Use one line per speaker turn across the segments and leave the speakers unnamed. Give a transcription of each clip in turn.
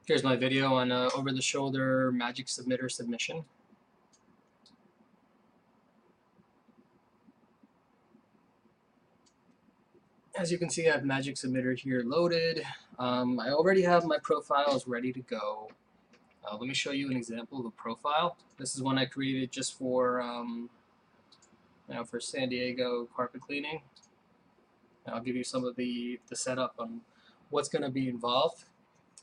Here's my video on over-the-shoulder Magic Submitter submission. As you can see, I have Magic Submitter here loaded. I already have my profiles ready to go. Let me show you an example of a profile. This is one I created just for for San Diego carpet cleaning. I'll give you some of the setup on what's going to be involved.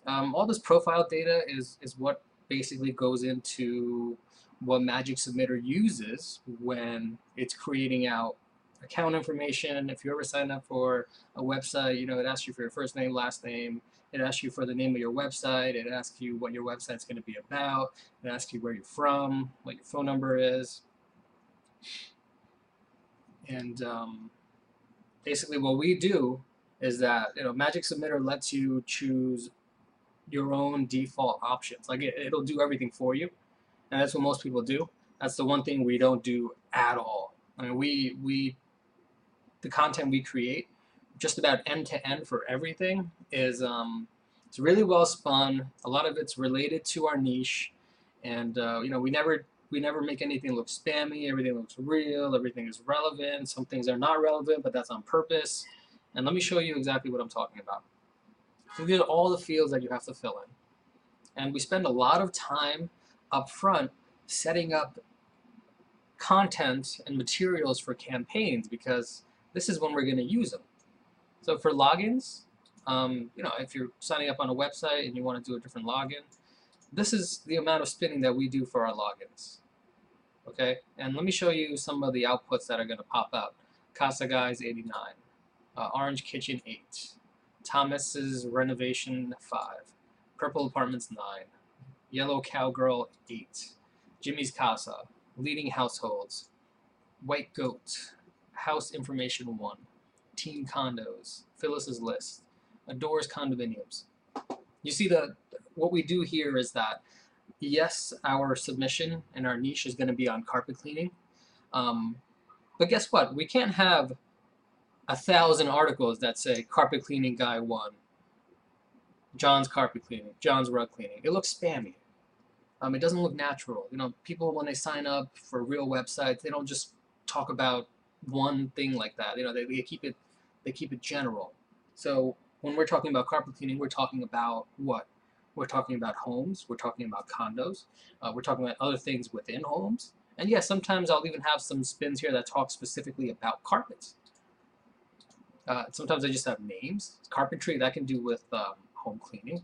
All this profile data is what basically goes into what Magic Submitter uses when it's creating out account information. If you ever sign up for a website, it asks you for your first name, last name. It asks you for the name of your website. It asks you what your website's going to be about. It asks you where you're from, what your phone number is. And basically what we do is that Magic Submitter lets you choose your own default options. Like it'll do everything for you, and that's what most people do. That's the one thing we don't do at all. I mean, the content we create, just about end to end for everything, is it's really well spun. A lot of it's related to our niche, and we never make anything look spammy. Everything looks real. Everything is relevant. Some things are not relevant, but that's on purpose. And let me show you exactly what I'm talking about. So these are all the fields that you have to fill in. And we spend a lot of time up front setting up content and materials for campaigns because this is when we're going to use them. So for logins, if you're signing up on a website and you want to do a different login, this is the amount of spinning that we do for our logins. Okay, and let me show you some of the outputs that are going to pop out. Casa Guys 89, Orange Kitchen 8, Thomas's Renovation 5, Purple Apartments 9, Yellow Cowgirl 8, Jimmy's Casa, Leading Households, White Goat, House Information 1, Teen Condos, Phyllis's List, Adores Condominiums. You see what we do here is that, yes, our submission and our niche is going to be on carpet cleaning, but guess what? We can't have 1,000 articles that say carpet cleaning guy 1, John's carpet cleaning, John's rug cleaning. It looks spammy. It doesn't look natural. People when they sign up for real websites, they don't just talk about one thing like that. They keep it general. So when we're talking about carpet cleaning, we're talking about what? We're talking about homes. We're talking about condos. We're talking about other things within homes. And yes, sometimes I'll even have some spins here that talk specifically about carpets. Sometimes I just have names. Carpentry, that can do with home cleaning.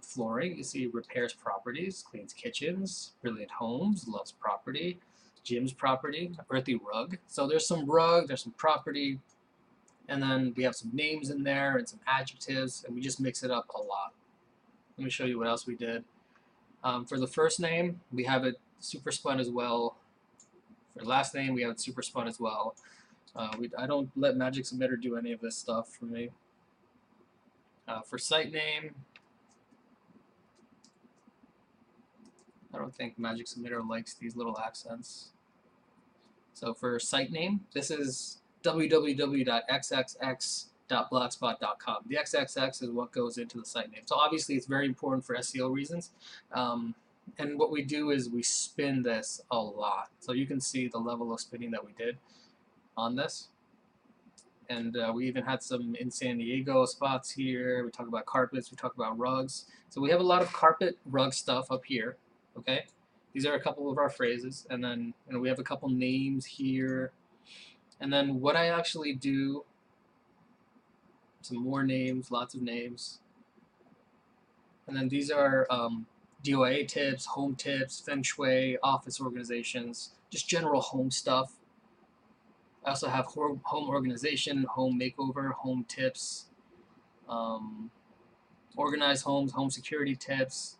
Flooring, you see repairs properties, cleans kitchens, brilliant homes, loves property, Jim's property, earthy rug. So there's some rug, there's some property, and then we have some names in there and some adjectives, and we just mix it up a lot. Let me show you what else we did. For the first name, we have it super spun as well. For the last name, we have it super spun as well. I don't let Magic Submitter do any of this stuff for me. For site name, I don't think Magic Submitter likes these little accents. So for site name, this is www.xxx.blogspot.com. The XXX is what goes into the site name. So obviously it's very important for SEO reasons. And what we do is we spin this a lot. So you can see the level of spinning that we did on this. And we even had some in San Diego spots here. We talk about carpets, we talk about rugs. So we have a lot of carpet rug stuff up here. Okay, these are a couple of our phrases, and then we have a couple names here, and then what I actually do, some more names, lots of names, and then these are DIY tips, home tips, feng shui, office organizations, just general home stuff. I also have home organization, home makeover, home tips, organized homes, home security tips,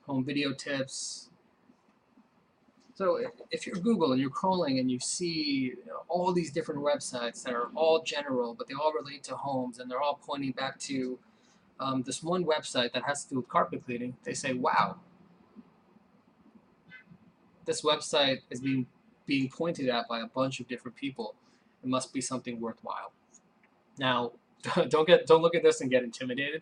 home video tips. So if you're Google and you're crawling and you see all these different websites that are all general, but they all relate to homes and they're all pointing back to this one website that has to do with carpet cleaning, they say, wow, this website is being pointed at by a bunch of different people. It must be something worthwhile. Now, don't look at this and get intimidated.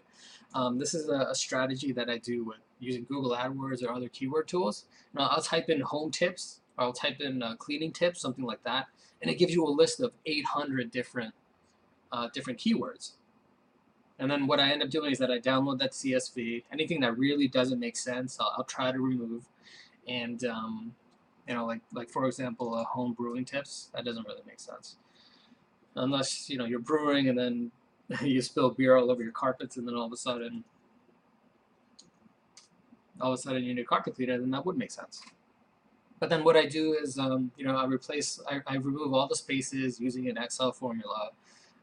This is a strategy that I do with using Google AdWords or other keyword tools. Now I'll type in home tips, or I'll type in cleaning tips, something like that, and it gives you a list of 800 different keywords. And then what I end up doing is that I download that CSV. Anything that really doesn't make sense, I'll try to remove. And you know, like for example, home brewing tips, that doesn't really make sense unless you're brewing and then you spill beer all over your carpets, and then all of a sudden you need a carpet cleaner, then that would make sense. But then what I do is I remove all the spaces using an Excel formula.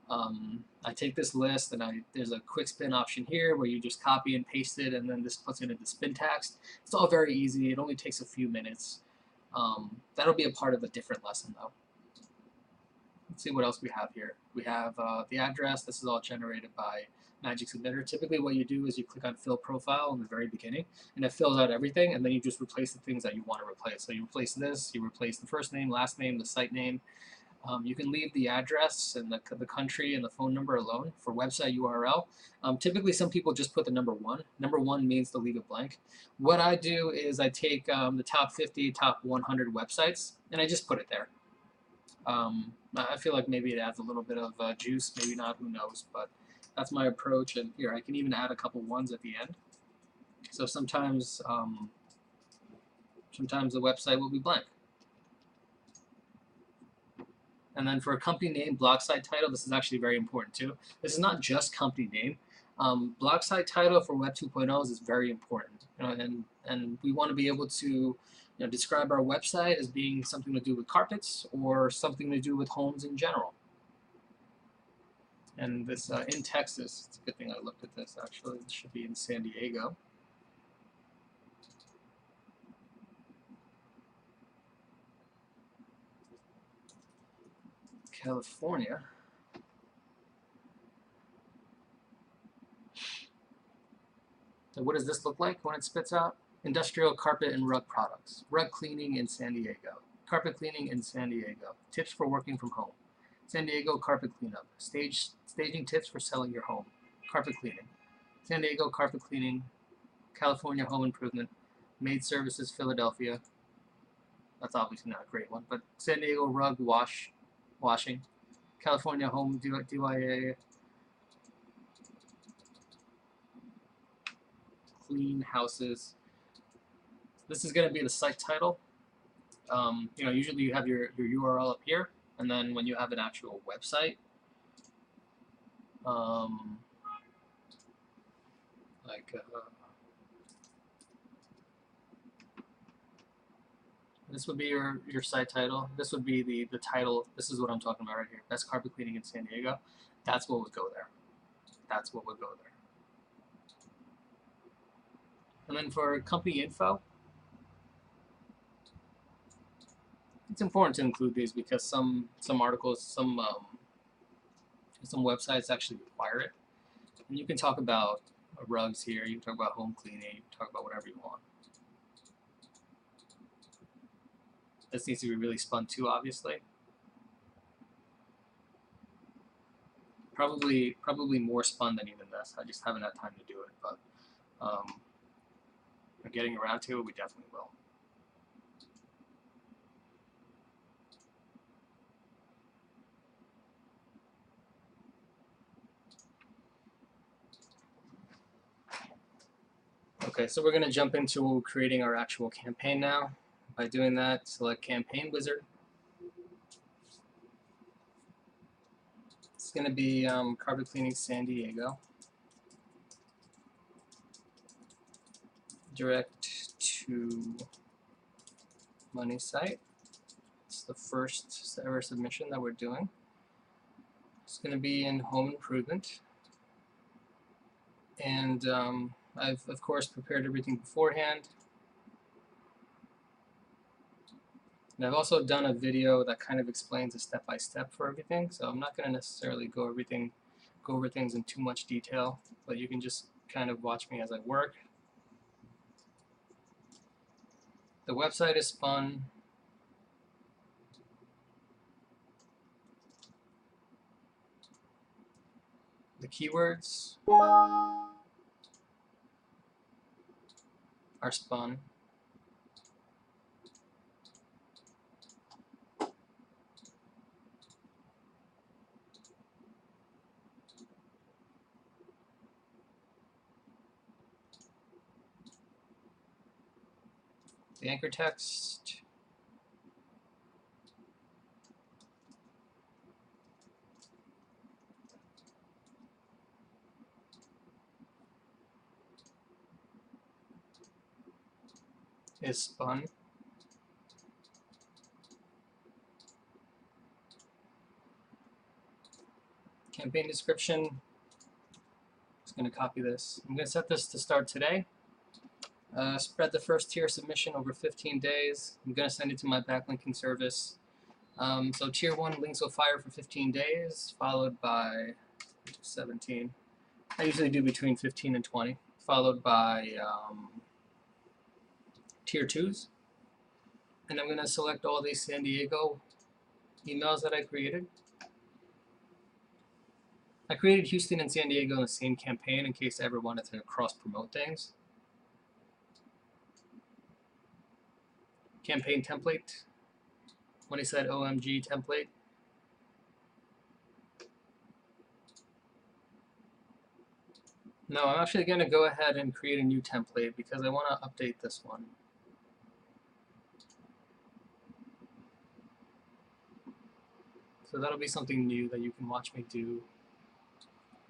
I take this list and there's a quick spin option here where you just copy and paste it, and then this puts it into spin text. It's all very easy. It only takes a few minutes. That'll be a part of a different lesson though. Let's see what else we have here. We have the address. This is all generated by Magic Submitter. Typically what you do is you click on Fill Profile in the very beginning, and it fills out everything, and then you just replace the things that you want to replace. So you replace this, you replace the first name, last name, the site name. You can leave the address and the country and the phone number alone for website URL. Typically, some people just put the number 1. Number 1 means to leave it blank. What I do is I take the top 50, top 100 websites, and I just put it there. I feel like maybe it adds a little bit of juice, maybe not, who knows, but that's my approach. And here, I can even add a couple ones at the end. So sometimes the website will be blank. And then for a company name, blog site title, this is actually very important too. This is not just company name. Blog site title for Web 2.0 is very important, and we want to be able to describe our website as being something to do with carpets or something to do with homes in general. And this in Texas, it's a good thing I looked at this actually. It should be in San Diego. California. So what does this look like when it spits out? Industrial carpet and rug products. Rug cleaning in San Diego. Carpet cleaning in San Diego. Tips for working from home. San Diego carpet cleanup. Staging tips for selling your home. Carpet cleaning. San Diego carpet cleaning. California home improvement. Maid services Philadelphia. That's obviously not a great one, but San Diego rug washing. California home DIY. Clean houses. This is going to be the site title. Usually you have your URL up here, and then when you have an actual website, this would be your site title. This would be the title. This is what I'm talking about right here. Best carpet cleaning in San Diego. That's what would go there. That's what would go there. And then for company info, it's important to include these because some articles, some websites actually require it. And you can talk about rugs here, you can talk about home cleaning, you can talk about whatever you want. This needs to be really spun too, obviously. Probably more spun than even this. I just haven't had time to do it, but getting around to it, we definitely will. Okay, so we're going to jump into creating our actual campaign now. By doing that, select Campaign Wizard. It's going to be carpet cleaning San Diego. Direct to money site. It's the first ever submission that we're doing. It's going to be in home improvement. And I've, of course, prepared everything beforehand. And I've also done a video that kind of explains a step-by-step for everything, so I'm not going to necessarily go over things in too much detail, but you can just kind of watch me as I work. The website is spun. The keywords are spun. The anchor text is spun. Campaign description, just going to copy this. I'm going to set this to start today. Spread the first tier submission over 15 days. I'm going to send it to my backlinking service. So tier 1 links will fire for 15 days, followed by 17. I usually do between 15 and 20, followed by tier 2s. And I'm going to select all these San Diego emails that I created. I created Houston and San Diego in the same campaign in case I ever wanted to cross-promote things. Campaign template. When I said OMG template. No, I'm actually going to go ahead and create a new template because I want to update this one. So that'll be something new that you can watch me do.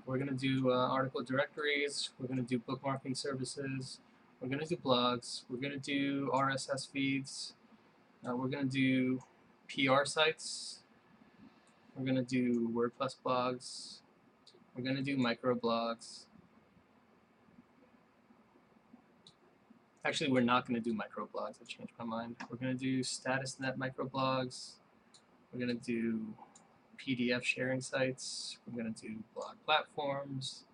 We're going to do article directories. We're going to do bookmarking services. We're going to do blogs. We're going to do RSS feeds. We're going to do PR sites. We're going to do WordPress blogs. We're going to do microblogs. Actually, we're not going to do microblogs. I changed my mind. We're going to do StatusNet microblogs. We're going to do PDF sharing sites. We're going to do blog platforms.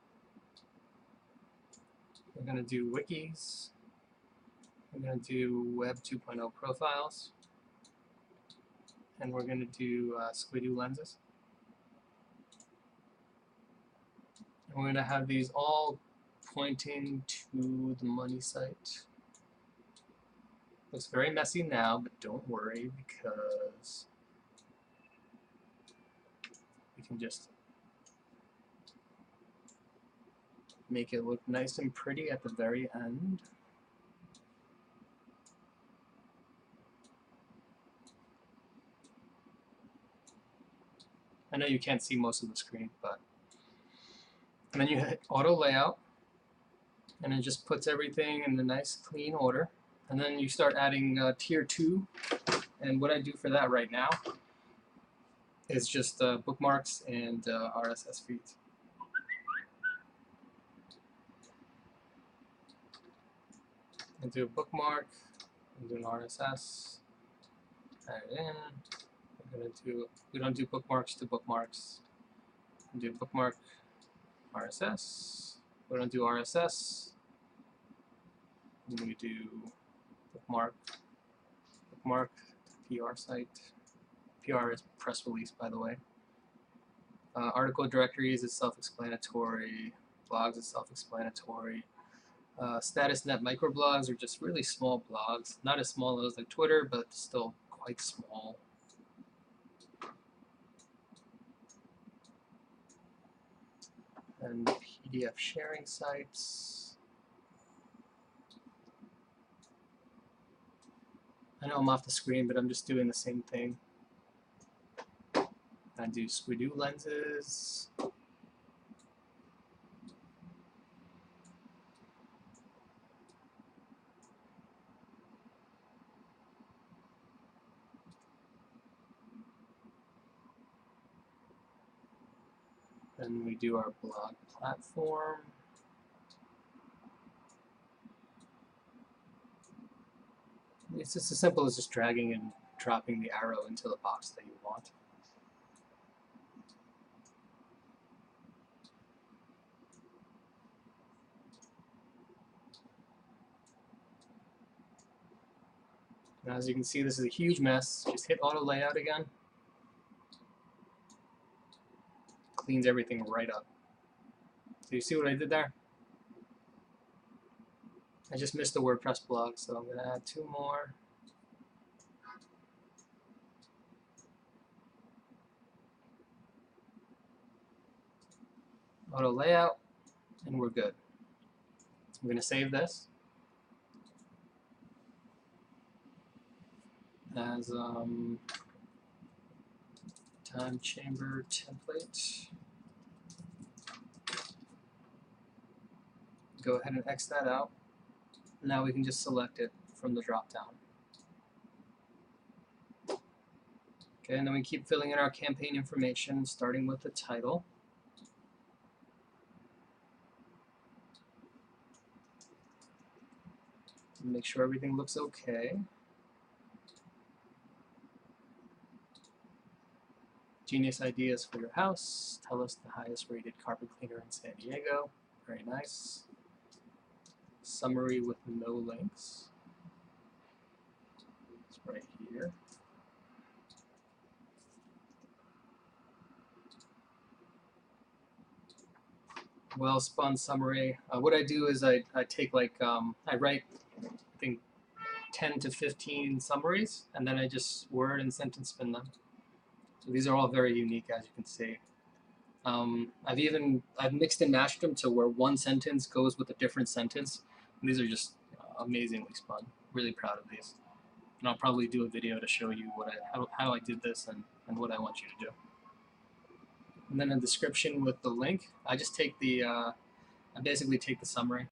We're going to do wikis. We're going to do Web 2.0 profiles. And we're going to do Squidoo lenses. And we're going to have these all pointing to the money site. Looks very messy now, but don't worry because we can just make it look nice and pretty at the very end. I know you can't see most of the screen, but and then you hit auto layout, and it just puts everything in a nice clean order. And then you start adding tier 2, and what I do for that right now is just bookmarks and RSS feeds. I do a bookmark, I do an RSS, add it in. We don't do bookmarks to bookmarks. We do bookmark, RSS. We don't do RSS. And we do bookmark, PR site. PR is press release, by the way. Article directories is self-explanatory. Blogs is self-explanatory. StatusNet microblogs are just really small blogs. Not as small as like Twitter, but still quite small. And PDF sharing sites. I know I'm off the screen, but I'm just doing the same thing. I do Squidoo lenses. Then we do our blog platform. It's just as simple as just dragging and dropping the arrow into the box that you want. Now, as you can see, this is a huge mess. Just hit auto layout again. Cleans everything right up. So you see what I did there? I just missed the WordPress blog, so I'm going to add 2 more. Auto layout, and we're good. I'm going to save this as time chamber template. Go ahead and X that out. Now we can just select it from the drop down. Okay, and then we keep filling in our campaign information, starting with the title. Make sure everything looks okay. Genius ideas for your house. Tell us the highest rated carpet cleaner in San Diego. Very nice. Summary with no links. It's right here. Well spun summary. What I do is I take like, I write, I think, 10 to 15 summaries, and then I just word and sentence spin them. So these are all very unique, as you can see. I've mixed and matched them to where one sentence goes with a different sentence. And these are just amazingly spun. Really proud of these. And I'll probably do a video to show you how I did this and what I want you to do. And then a description with the link. I just take I basically take the summary